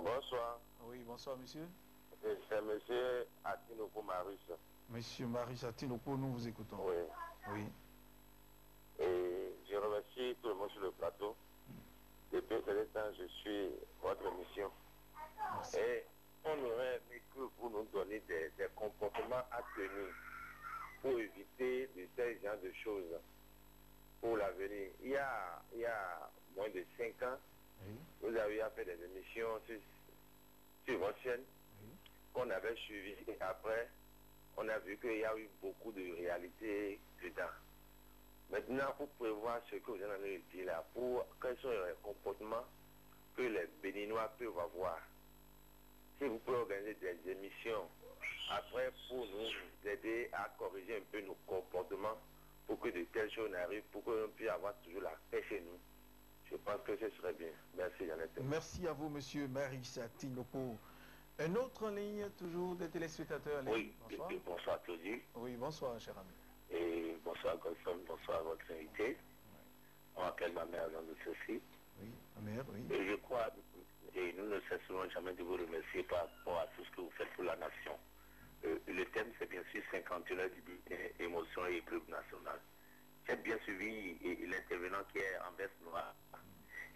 Bonsoir. Oui, bonsoir, monsieur. C'est monsieur Atinoko Marius. Monsieur Marius Atinoko, nous vous écoutons. Oui. Oui. Et je remercie tout le monde sur le plateau. Depuis ce temps, je suis votre émission. Merci. Et on aurait aimé que vous nous donniez des comportements à tenir pour éviter de ces genres de choses pour l'avenir. Il y a moins de 5 ans, Oui. vous avez fait des émissions sur votre chaîne qu'on avait suivies et après, on a vu qu'il y a eu beaucoup de réalité dedans. Maintenant, pour prévoir ce que vous en avez dit là, quels sont les comportements que les Béninois peuvent avoir, si vous pouvez organiser des émissions après pour nous aider à corriger un peu nos comportements pour que de telles choses n'arrivent, pour que l'on puisse avoir toujours la paix chez nous. Je pense que ce serait bien. Merci, Jeannette. Merci à vous, monsieur Marius Atinoko. Un autre en ligne, toujours des téléspectateurs. Oui, bonsoir. Bonsoir Claudie. Oui, bonsoir, cher ami. Et bonsoir Godson, bonsoir à votre invité. On appelle ma mère dans le ceci. Oui, ma mère, oui. Et je crois, et nous ne cesserons jamais de vous remercier par rapport à tout ce que vous faites pour la nation. Le thème, c'est bien sûr 51 heures du bulletin émotion et épreuve nationale. J'ai bien suivi l'intervenant qui est en veste noire.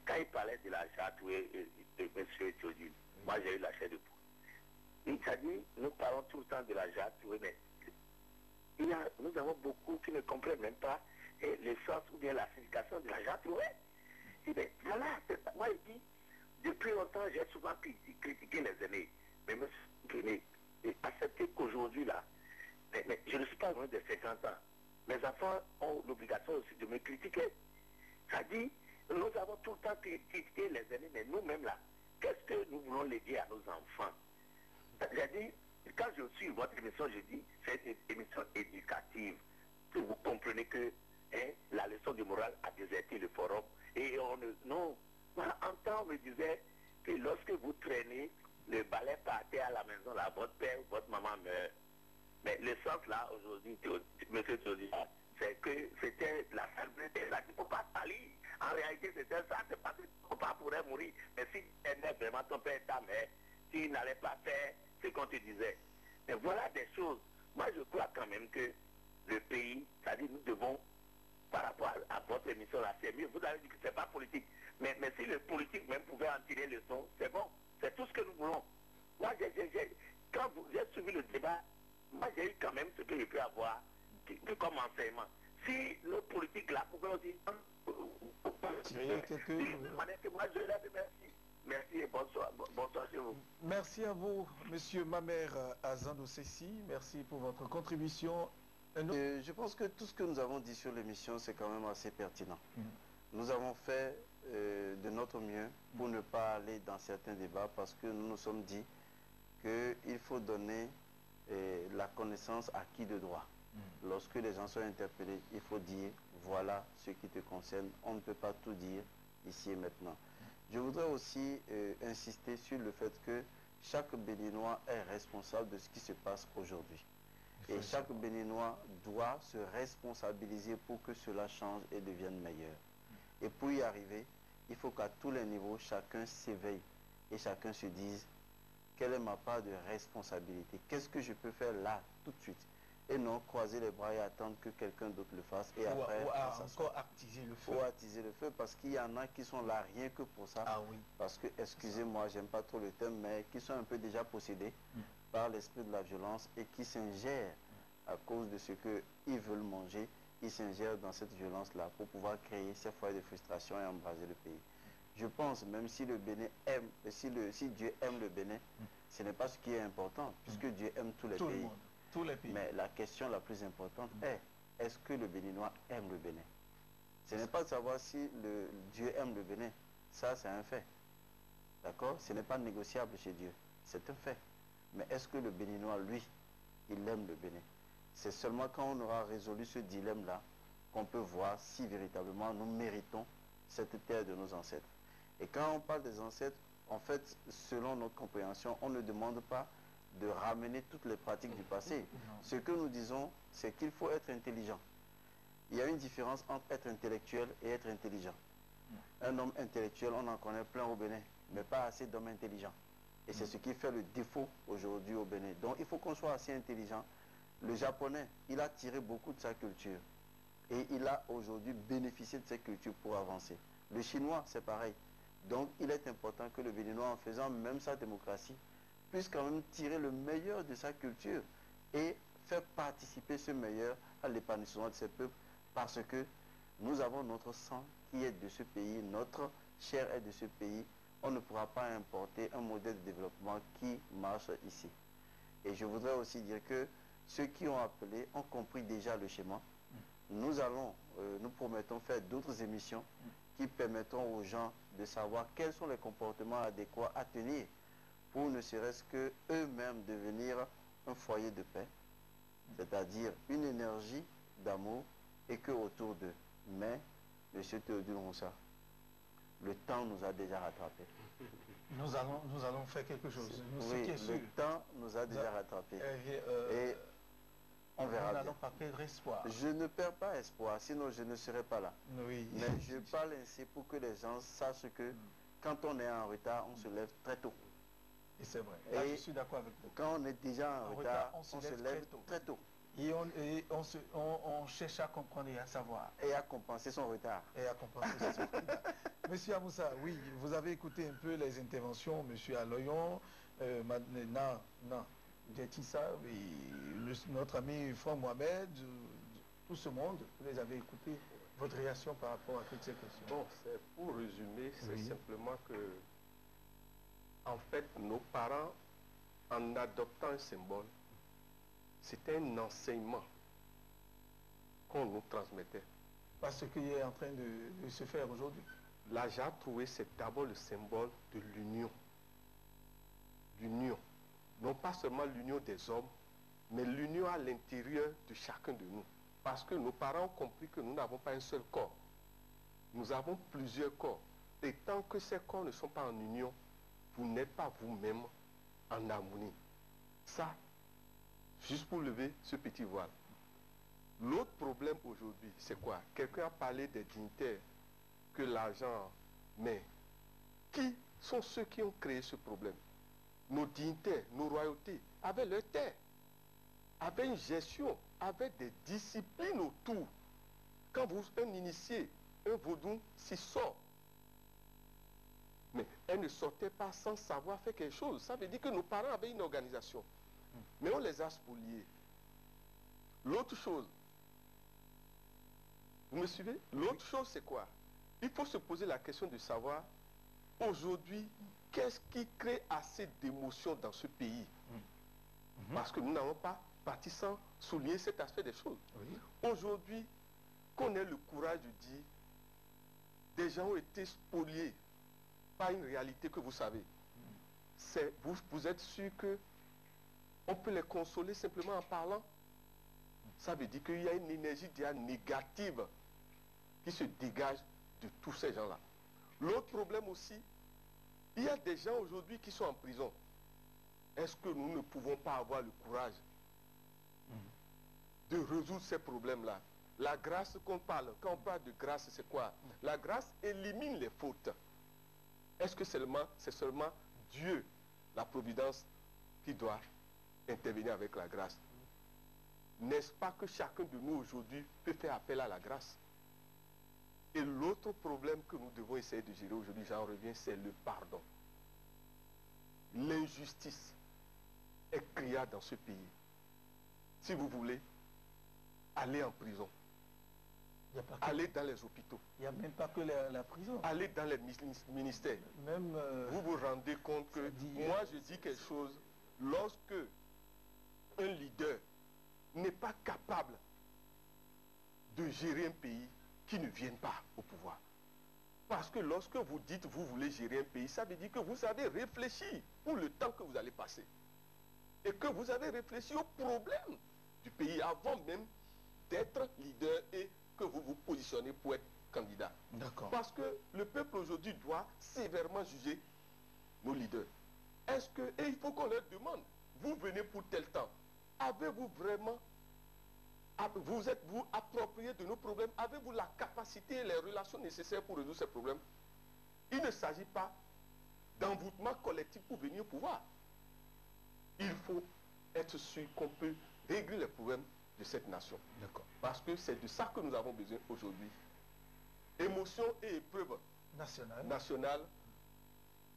Quand il parlait de la Jatoué de M. Théodule, moi j'ai eu la chair de poule. Il a dit, nous parlons tout le temps de la Jatoué, mais nous avons beaucoup qui ne comprennent même pas le sens ou bien la signification de la Jatoué. Et bien voilà, moi je dis, depuis longtemps j'ai souvent critiqué les aînés, mais M. René, accepter qu'aujourd'hui là, mais je ne suis pas loin de 50 ans. Mes enfants ont l'obligation aussi de me critiquer. Ça dit, nous avons tout le temps critiqué les aînés, mais nous-mêmes là, qu'est-ce que nous voulons léguer à nos enfants? J'ai dit, quand je suis votre émission, je dis, c'est une émission éducative. Que vous comprenez que la leçon de morale a déserté le forum. Et on ne... Non. Voilà, en temps, on me disait que lorsque vous traînez le balai par terre à la maison, là, votre père ou votre maman meurt. Mais le sens là, aujourd'hui, M. Théodule, c'est que c'était la salubrité là qu'il ne faut pas salir. En réalité, c'était ça, c'est pas que ton papa pourrait mourir. Mais si tu aimais vraiment ton père et ta mère, tu n'allais pas faire ce qu'on te disait. Mais voilà des choses. Moi, je crois quand même que le pays, c'est-à-dire nous devons, par rapport à votre émission là, c'est mieux. Vous avez dit que c'est pas politique. Mais si le politique même pouvait en tirer le son, c'est bon. C'est tout ce que nous voulons. Moi, quand vous avez suivi le débat, moi j'ai eu quand même ce que je peux avoir comme enseignement. Si nos politiques là pouvaient aussi... Moi je les remercie. Merci et bonsoir chez vous. Merci à vous, monsieur Mamère Azando Sessi. Merci pour votre contribution. Je pense que tout ce que nous avons dit sur l'émission, c'est quand même assez pertinent. Nous avons fait de notre mieux pour ne pas aller dans certains débats parce que nous nous sommes dit qu'il faut donner la connaissance à qui de droit. Lorsque les gens sont interpellés, il faut dire voilà ce qui te concerne. On ne peut pas tout dire ici et maintenant. Je voudrais aussi insister sur le fait que chaque Béninois est responsable de ce qui se passe aujourd'hui. Et chaque Béninois doit se responsabiliser pour que cela change et devienne meilleur. Et pour y arriver, il faut qu'à tous les niveaux, chacun s'éveille et chacun se dise quelle est ma part de responsabilité? Qu'est-ce que je peux faire là, tout de suite? Et non croiser les bras et attendre que quelqu'un d'autre le fasse. Et après, encore attiser le feu. Ou attiser le feu, parce qu'il y en a qui sont là rien que pour ça. Ah oui. Parce que, excusez-moi, j'aime pas trop le thème, mais qui sont un peu déjà possédés par l'esprit de la violence et qui s'ingèrent à cause de ce qu'ils veulent manger. Ils s'ingèrent dans cette violence-là pour pouvoir créer ces foyers de frustration et embraser le pays. Je pense, même si le Bénin aime, si Dieu aime le Bénin, ce n'est pas ce qui est important, puisque Dieu aime tous les pays. Le monde, tous les pays. Mais la question la plus importante est-ce que le Béninois aime le Bénin? Ce n'est pas de savoir si Dieu aime le Bénin. Ça, c'est un fait. D'accord? Ce n'est pas négociable chez Dieu. C'est un fait. Mais est-ce que le Béninois, lui, il aime le Bénin? C'est seulement quand on aura résolu ce dilemme-là qu'on peut voir si véritablement nous méritons cette terre de nos ancêtres. Et quand on parle des ancêtres, en fait, selon notre compréhension, on ne demande pas de ramener toutes les pratiques du passé. Ce que nous disons, c'est qu'il faut être intelligent. Il y a une différence entre être intellectuel et être intelligent. Un homme intellectuel, on en connaît plein au Bénin, mais pas assez d'hommes intelligents. Et c'est ce qui fait le défaut aujourd'hui au Bénin. Donc il faut qu'on soit assez intelligent. Le japonais, il a tiré beaucoup de sa culture. Et il a aujourd'hui bénéficié de cette culture pour avancer. Le chinois, c'est pareil. Donc il est important que le Béninois, en faisant même sa démocratie, puisse quand même tirer le meilleur de sa culture et faire participer ce meilleur à l'épanouissement de ces peuples, parce que nous avons notre sang qui est de ce pays, notre chair est de ce pays. On ne pourra pas importer un modèle de développement qui marche ici. Et je voudrais aussi dire que ceux qui ont appelé ont compris déjà le schéma. Nous promettons faire d'autres émissions qui permettront aux gens de savoir quels sont les comportements adéquats à tenir pour ne serait-ce que eux-mêmes devenir un foyer de paix, c'est-à-dire une énergie d'amour et que autour d'eux. Mais, M. Théodule Roussa, le temps nous a déjà rattrapés. Nous allons faire quelque chose. Oui, le temps nous a déjà rattrapés. Et on verra nous bien. n'allons pas perdre espoir. Je ne perds pas espoir, sinon je ne serai pas là. Oui. Mais je parle ainsi pour que les gens sachent que quand on est en retard, on se lève très tôt. Et c'est vrai. Là, je suis d'accord avec vous. Quand on est déjà en retard, on se lève très tôt. Et on cherche à comprendre et à savoir. Et à compenser son retard. Et à compenser son retard. Monsieur Amoussa, oui, vous avez écouté un peu les interventions, Monsieur Aloyon, Jetissa, notre ami Franck Mohamed, tout ce monde, vous les avez écoutés. Votre réaction par rapport à toutes ces questions? Bon, pour résumer, c'est simplement que, en fait, nos parents, en adoptant un symbole, c'était un enseignement qu'on nous transmettait. Parce qu'il est en train de se faire aujourd'hui. La Jacques Troué, c'est d'abord le symbole de l'union. L'union. Non pas seulement l'union des hommes, mais l'union à l'intérieur de chacun de nous. Parce que nos parents ont compris que nous n'avons pas un seul corps. Nous avons plusieurs corps. Et tant que ces corps ne sont pas en union, vous n'êtes pas vous-même en harmonie. Ça, juste pour lever ce petit voile. L'autre problème aujourd'hui, c'est quoi? Quelqu'un a parlé des dignitaires, que l'argent... Mais qui sont ceux qui ont créé ce problème? Nos dignitaires, nos royautés, avaient leur terre, avaient une gestion, avaient des disciplines autour. Quand un initié, un vaudou s'y sort, mais elle ne sortait pas sans savoir faire quelque chose. Ça veut dire que nos parents avaient une organisation. Mais on les a spoliés. L'autre chose, vous me suivez? L'autre chose, c'est quoi? Il faut se poser la question de savoir, aujourd'hui, qu'est-ce qui crée assez d'émotions dans ce pays? Parce que nous n'avons pas parti sans souligner cet aspect des choses. Aujourd'hui, qu'on ait le courage de dire, des gens ont été spoliés par une réalité que vous savez. Vous êtes sûr que on peut les consoler simplement en parlant? Ça veut dire qu'il y a une énergie déjà négative qui se dégage de tous ces gens-là. L'autre problème aussi, il y a des gens aujourd'hui qui sont en prison. Est-ce que nous ne pouvons pas avoir le courage de résoudre ces problèmes-là? La grâce qu'on parle, quand on parle de grâce, c'est quoi? La grâce élimine les fautes. Est-ce que c'est seulement Dieu, la providence, qui doit intervenir avec la grâce? N'est-ce pas que chacun de nous aujourd'hui peut faire appel à la grâce? Et l'autre problème que nous devons essayer de gérer aujourd'hui, j'en reviens, c'est le pardon. L'injustice est criarde dans ce pays. Si vous voulez, allez en prison. Allez dans les hôpitaux. Il n'y a même pas que la prison. Allez dans les ministères. Même, vous vous rendez compte que, moi je dis quelque chose, lorsque un leader n'est pas capable de gérer un pays, qui ne vienne pas au pouvoir. Parce que lorsque vous dites vous voulez gérer un pays, ça veut dire que vous avez réfléchi pour le temps que vous allez passer. Et que vous avez réfléchi aux problèmes du pays avant même d'être leader et que vous vous positionnez pour être candidat. Parce que le peuple aujourd'hui doit sévèrement juger nos leaders. Est-ce que, et il faut qu'on leur demande, vous venez pour tel temps, avez-vous vraiment, vous êtes-vous approprié de nos problèmes, avez-vous la capacité et les relations nécessaires pour résoudre ces problèmes? Il ne s'agit pas d'envoûtement collectif pour venir au pouvoir. être sûr qu'on peut régler les problèmes de cette nation. D'accord. Parce que c'est de ça que nous avons besoin aujourd'hui. Émotion et épreuve nationale,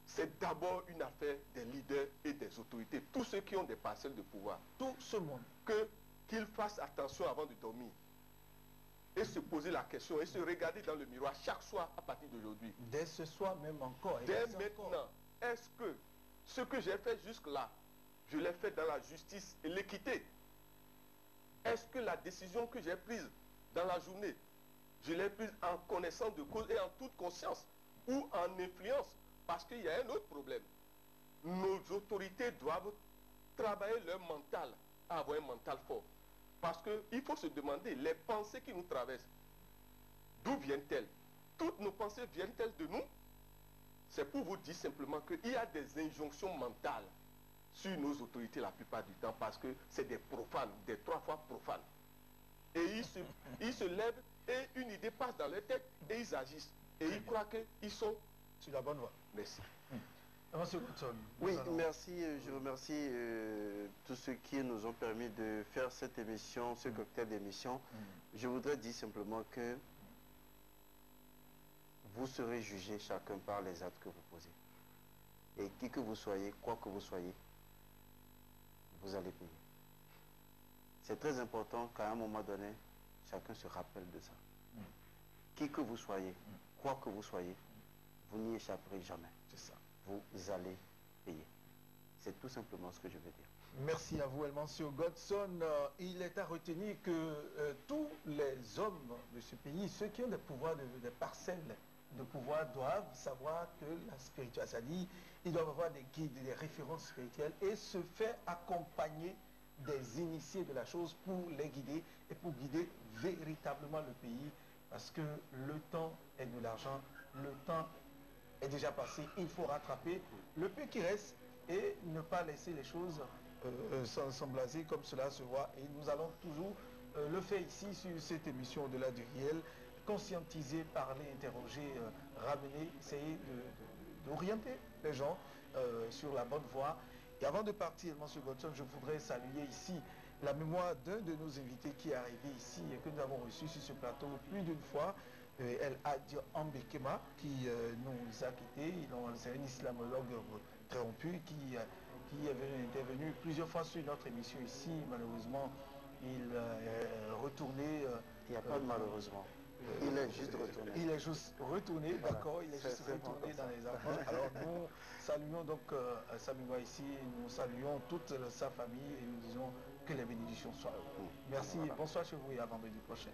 c'est d'abord une affaire des leaders et des autorités, tous ceux qui ont des parcelles de pouvoir. Tout ce monde. Qu'ils fassent attention avant de dormir et se poser la question et se regarder dans le miroir chaque soir à partir d'aujourd'hui. Dès ce soir même encore. Dès maintenant, est-ce que ce que j'ai fait jusque-là, je l'ai fait dans la justice et l'équité? Est-ce que la décision que j'ai prise dans la journée, je l'ai prise en connaissance de cause et en toute conscience ou en influence? Parce qu'il y a un autre problème. Nos autorités doivent travailler leur mental, à avoir un mental fort. Parce qu'il faut se demander, les pensées qui nous traversent, d'où viennent-elles? Toutes nos pensées viennent-elles de nous? C'est pour vous dire simplement qu'il y a des injonctions mentales sur nos autorités la plupart du temps parce que c'est des profanes, des 3 fois profanes. Et ils se lèvent et une idée passe dans leur tête et ils agissent. Et ils croient qu'ils sont sur la bonne voie. Merci. Monsieur Goodson. Oui, merci. Je remercie tous ceux qui nous ont permis de faire cette émission, ce cocktail d'émission. Je voudrais dire simplement que vous serez jugé chacun par les actes que vous posez. Et qui que vous soyez, quoi que vous soyez, vous allez payer. C'est très important qu'à un moment donné, chacun se rappelle de ça. Qui que vous soyez, quoi que vous soyez, vous n'y échapperez jamais. C'est ça. Vous allez payer. C'est tout simplement ce que je veux dire. Merci à vous, Monsieur Godson. Il est à retenir que tous les hommes de ce pays, ceux qui ont des pouvoirs, des parcelles de pouvoir, doivent savoir que la spiritualité, c'est-à-dire, ils doivent avoir des guides, des références spirituelles et se faire accompagner des initiés de la chose pour les guider et pour guider véritablement le pays. Parce que le temps est de l'argent, le temps est déjà passé, il faut rattraper le peu qui reste et ne pas laisser les choses s'emblaser comme cela se voit. Et nous allons toujours le faire ici sur cette émission Au-delà du réel, conscientiser, parler, interroger, ramener, essayer d'orienter les gens sur la bonne voie. Et avant de partir, M. Godson, je voudrais saluer ici la mémoire d'un de nos invités qui est arrivé ici et que nous avons reçu sur ce plateau plus d'une fois, El Hadj Ambekema, qui nous a quittés. C'est un islamologue interrompu qui est intervenu plusieurs fois sur notre émission ici. Malheureusement, il est retourné. Il n'y a pas de malheureusement. Il est juste retourné. Il est juste retourné, d'accord. Il est juste retourné dans les enfants. Alors nous saluons donc Saminois ici, nous saluons toute sa famille et nous disons que les bénédictions soient. Merci, bonsoir chez vous et à vendredi prochain.